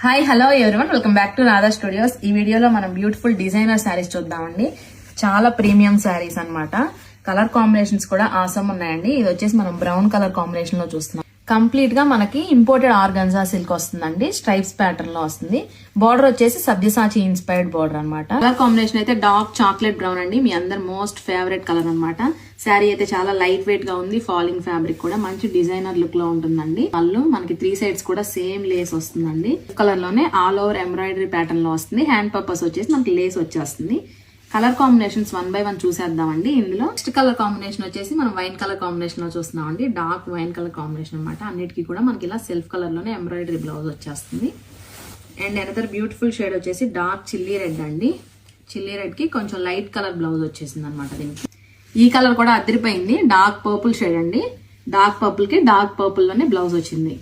Hi hello everyone, welcome back to Radha studios. ఈ వీడియోలో మనం బ్యూటిఫుల్ డిజైనర్ శారీస్ చూద్దామండి. చాలా ప్రీమియం శారీస్ అన్నమాట. కలర్ కాంబినేషన్స్ కూడా ఆసమ్ ఉన్నాయండి. ఇది వచ్చేసి మనం బ్రౌన్ కలర్ కాంబినేషన్ లో చూస్తున్నాం. కంప్లీట్ గా మనకి ఇంపోర్టెడ్ ఆర్గన్జా సిల్క్ వస్తుందండి. స్ట్రైప్స్ ప్యాటర్న్ లో వస్తుంది. బార్డర్ వచ్చేసి సబ్జసాచి ఇన్స్పైర్డ్ బార్డర్ అన్నమాట. కలర్ కాంబినేషన్ అయితే డార్క్ చాక్లెట్ బ్రౌన్ అండి. మీ అందరు మోస్ట్ ఫేవరెట్ కలర్ అన్నమాట. శారీ అయితే చాలా లైట్ వెయిట్ గా ఉంది. ఫాలింగ్ ఫ్యాబ్రిక్ కూడా మంచి డిజైనర్ లుక్ లో ఉంటుందండి. వాళ్ళు మనకి 3 సైడ్స్ కూడా సేమ్ లేస్ వస్తుందండి. కలర్ లోనే ఆల్ ఓవర్ ఎంబ్రాయిడరీ ప్యాటర్న్ లో వస్తుంది. హ్యాండ్ పర్పస్ వచ్చేసి మనకి లేస్ వచ్చేస్తుంది. కలర్ కాంబినేషన్స్ 1 by 1 చూసేద్దామండి. ఇందులో నెక్స్ట్ కలర్ కాంబినేషన్ వచ్చేసి మనం వైన్ కలర్ కాంబినేషన్ లో చూస్తున్నామండి. డార్క్ వైన్ కలర్ కాంబినేషన్ అనమాట. అన్నిటికీ కూడా మనకి ఇలా సెల్ఫ్ కలర్ లోనే ఎంబ్రాయిడరీ బ్లౌజ్ వచ్చేస్తుంది. అండ్ అనదర్ బ్యూటిఫుల్ షేడ్ వచ్చేసి డార్క్ చిల్లీ రెడ్ అండి. చిల్లీ రెడ్ కి కొంచెం లైట్ కలర్ బ్లౌజ్ వచ్చేసింది అనమాట. దీనికి ఈ కలర్ కూడా అదిరిపోయింది. డార్క్ పర్పుల్ షేడ్ అండి. డార్క్ పర్పుల్ కి డార్క్ పర్పుల్ లోనే బ్లౌజ్ వచ్చింది.